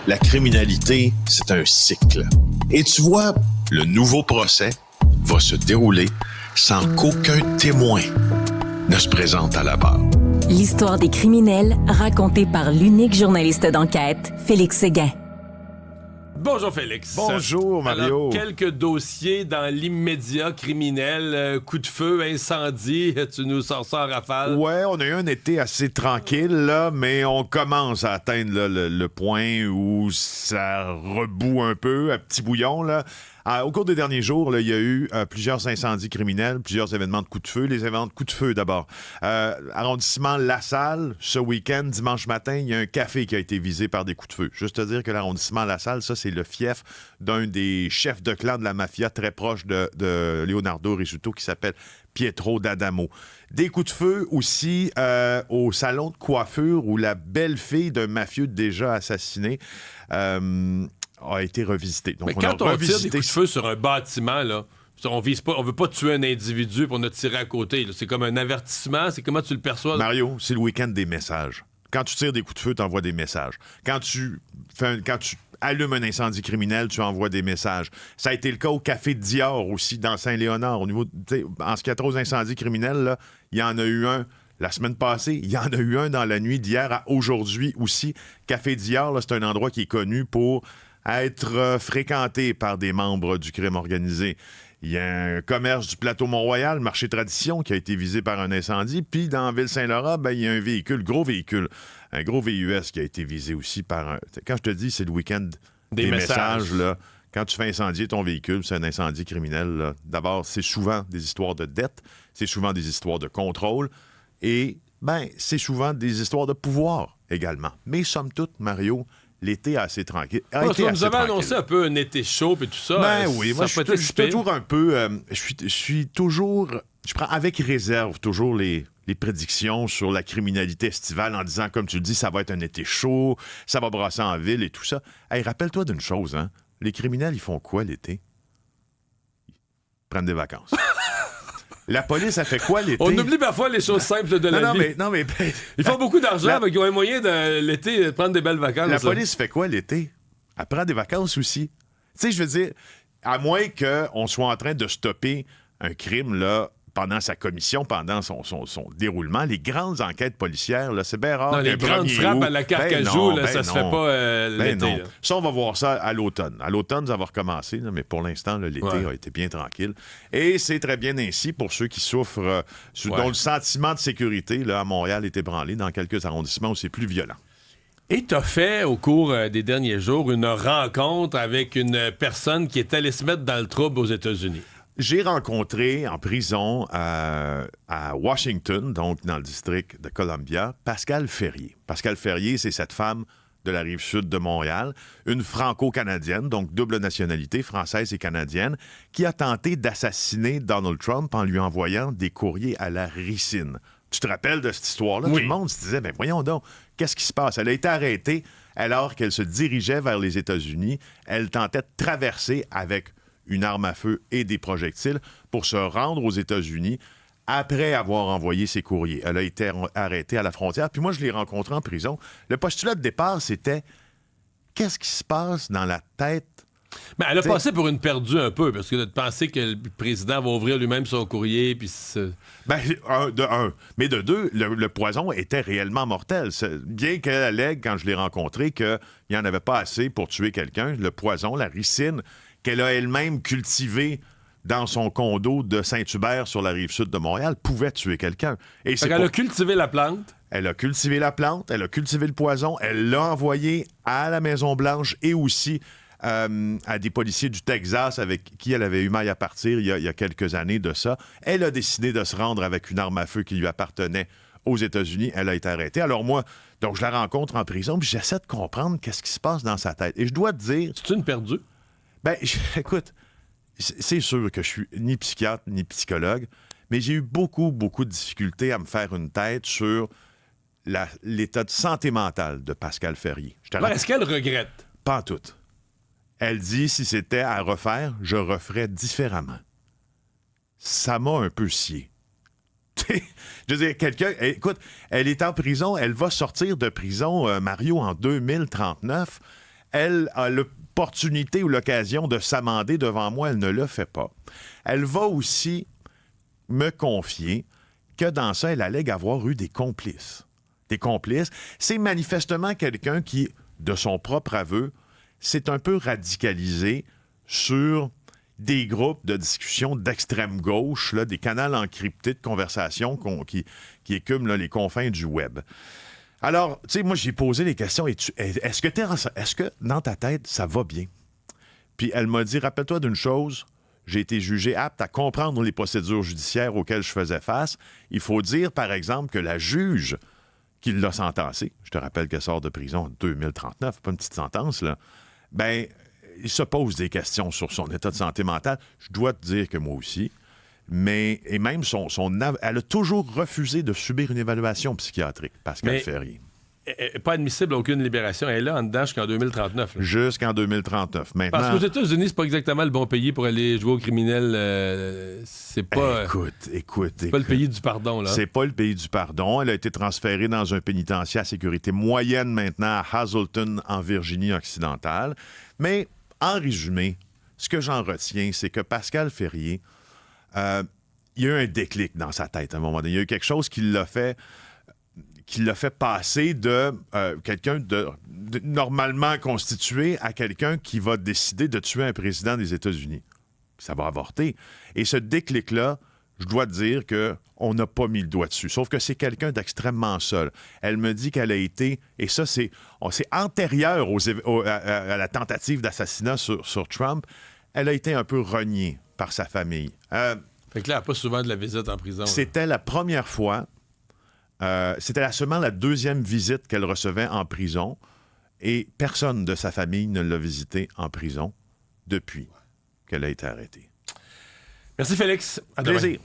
La criminalité, c'est un cycle. Et tu vois, le nouveau procès va se dérouler sans qu'aucun témoin ne se présente à la barre. L'histoire des criminels racontée par l'unique journaliste d'enquête, Félix Séguin. Bonjour Félix. Bonjour Mario. Alors, quelques dossiers dans l'immédiat criminel, coup de feu, incendie, tu nous sors ça en rafale. Ouais, on a eu un été assez tranquille, là, mais on commence à atteindre là, le point où ça rebout un peu, à petit bouillon, là. Au cours des derniers jours, là, il y a eu plusieurs incendies criminels, plusieurs événements de coups de feu. Les événements de coups de feu, d'abord. Arrondissement La Salle, ce week-end, dimanche matin, il y a un café qui a été visé par des coups de feu. Juste te dire que l'arrondissement La Salle, ça, c'est le fief d'un des chefs de clan de la mafia très proche de Leonardo Rizzuto qui s'appelle Pietro D'Adamo. Des coups de feu aussi au salon de coiffure où la belle-fille d'un mafieux déjà assassiné a été revisité. Donc, mais quand on tire des coups de feu sur un bâtiment, là, on vise pas, on veut pas tuer un individu pour nous tirer à côté. Là. C'est comme un avertissement. C'est comment tu le perçois? Mario, c'est le week-end des messages. Quand tu tires des coups de feu, tu envoies des messages. Quand tu allumes un incendie criminel, tu envoies des messages. Ça a été le cas au Café Dior aussi, dans Saint-Léonard. Au niveau, en ce qui a trait aux incendies criminels, là, il y en a eu un la semaine passée. Il y en a eu un dans la nuit d'hier à aujourd'hui aussi. Café Dior, là, c'est un endroit qui est connu pour être fréquenté par des membres du crime organisé. Il y a un commerce du plateau Mont-Royal, marché Tradition, qui a été visé par un incendie. Puis dans Ville-Saint-Laurent, il y a un gros véhicule, un gros VUS qui a été visé aussi par un... Quand je te dis, c'est le week-end des messages, là. Quand tu fais incendier ton véhicule, c'est un incendie criminel, là. D'abord, c'est souvent des histoires de dette, c'est souvent des histoires de contrôle et, c'est souvent des histoires de pouvoir également. Mais somme toute, Mario... L'été assez tranquille. Tu nous avais annoncé un peu un été chaud et tout ça. Oui, moi, je suis toujours un peu... je suis toujours... Je prends avec réserve toujours les prédictions sur la criminalité estivale en disant, comme tu le dis, ça va être un été chaud, ça va brasser en ville et tout ça. Hey, rappelle-toi d'une chose, hein. Les criminels, ils font quoi l'été? Ils prennent des vacances. La police, a fait quoi l'été? On oublie parfois les choses simples de la vie. Ils font beaucoup d'argent, mais ils ont un moyen de l'été de prendre des belles vacances. La police fait quoi l'été? Elle prend des vacances aussi. Tu sais, je veux dire, à moins qu'on soit en train de stopper un crime, là, pendant sa commission, pendant son déroulement, les grandes enquêtes policières, là, c'est bien rare. Non, les grandes frappes à la Carcajou, ça se fait pas l'été. Ça, on va voir ça à l'automne. À l'automne, ça va recommencer, là, mais pour l'instant, là, l'été a été bien tranquille. Et c'est très bien ainsi pour ceux qui souffrent, dont le sentiment de sécurité là, à Montréal est ébranlé dans quelques arrondissements où c'est plus violent. Et tu as fait, au cours des derniers jours, une rencontre avec une personne qui est allée se mettre dans le trouble aux États-Unis. J'ai rencontré en prison à Washington, donc dans le district de Columbia, Pascal Ferrier. Pascal Ferrier, c'est cette femme de la Rive-Sud de Montréal, une franco-canadienne, donc double nationalité, française et canadienne, qui a tenté d'assassiner Donald Trump en lui envoyant des courriers à la ricine. Tu te rappelles de cette histoire-là? Oui. Tout le monde se disait, voyons donc, qu'est-ce qui se passe? Elle a été arrêtée alors qu'elle se dirigeait vers les États-Unis. Elle tentait de traverser avec une arme à feu et des projectiles pour se rendre aux États-Unis après avoir envoyé ses courriers. Elle a été arrêtée à la frontière. Puis moi, je l'ai rencontrée en prison. Le postulat de départ, c'était qu'est-ce qui se passe dans la tête? Mais elle a passé pour une perdue un peu, parce que de penser que le président va ouvrir lui-même son courrier, puis... De un. Mais de deux, le poison était réellement mortel. Bien qu'elle allègue, quand je l'ai rencontrée, qu'il n'y en avait pas assez pour tuer quelqu'un, le poison, la ricine, qu'elle a elle-même cultivée dans son condo de Saint-Hubert sur la Rive-Sud de Montréal, pouvait tuer quelqu'un. Elle a cultivé la plante. Elle a cultivé la plante, elle a cultivé le poison, elle l'a envoyé à la Maison-Blanche et aussi à des policiers du Texas avec qui elle avait eu maille à partir il y a quelques années de ça. Elle a décidé de se rendre avec une arme à feu qui lui appartenait aux États-Unis. Elle a été arrêtée. Alors moi, donc je la rencontre en prison, puis j'essaie de comprendre qu'est-ce qui se passe dans sa tête. Et je dois te dire... C'est une perdue? Écoute, c'est sûr que je suis ni psychiatre ni psychologue, mais j'ai eu beaucoup, beaucoup de difficultés à me faire une tête sur l'état de santé mentale de Pascal Ferrier. Est-ce qu'elle regrette? Pas en tout. Elle dit, si c'était à refaire, je referais différemment. Ça m'a un peu scié. Je veux dire, écoute, elle est en prison, elle va sortir de prison, Mario, en 2039. elle a l'opportunité ou l'occasion de s'amender devant moi, elle ne le fait pas. Elle va aussi me confier que dans ça, elle allègue avoir eu des complices. Des complices, c'est manifestement quelqu'un qui, de son propre aveu, s'est un peu radicalisé sur des groupes de discussion d'extrême gauche, là, des canaux encryptés de conversation qui écument là, les confins du web. Alors, tu sais, moi, j'ai posé des questions. Est-ce que dans ta tête, ça va bien? Puis elle m'a dit, rappelle-toi d'une chose, j'ai été jugé apte à comprendre les procédures judiciaires auxquelles je faisais face. Il faut dire, par exemple, que la juge qui l'a sentencé, je te rappelle qu'elle sort de prison en 2039, pas une petite sentence, là, ben, il se pose des questions sur son état de santé mentale. Je dois te dire que moi aussi. Et même elle a toujours refusé de subir une évaluation psychiatrique, Pascal Ferrier. Pas admissible à aucune libération. Elle est là en dedans jusqu'en 2039. Là. Jusqu'en 2039. Maintenant, parce qu'aux États-Unis, c'est pas exactement le bon pays pour aller jouer aux criminels. C'est pas... Écoute. C'est pas le pays du pardon, là. C'est pas le pays du pardon. Elle a été transférée dans un pénitencier à sécurité moyenne maintenant à Hazleton, en Virginie-Occidentale. Mais, en résumé, ce que j'en retiens, c'est que Pascal Ferrier, il y a eu un déclic dans sa tête à un moment donné. Il y a eu quelque chose qui l'a fait passer de quelqu'un de normalement constitué à quelqu'un qui va décider de tuer un président des États-Unis. Ça va avorter. Et ce déclic-là, je dois te dire qu'on n'a pas mis le doigt dessus. Sauf que c'est quelqu'un d'extrêmement seul. Elle me dit qu'elle a été, et ça, c'est antérieur à la tentative d'assassinat sur Trump, elle a été un peu reniée par sa famille. Fait que là, elle n'a pas souvent de la visite en prison. C'était la première fois. C'était seulement la deuxième visite qu'elle recevait en prison et personne de sa famille ne l'a visitée en prison depuis qu'elle a été arrêtée. Merci, Félix. À Plaisir. demain.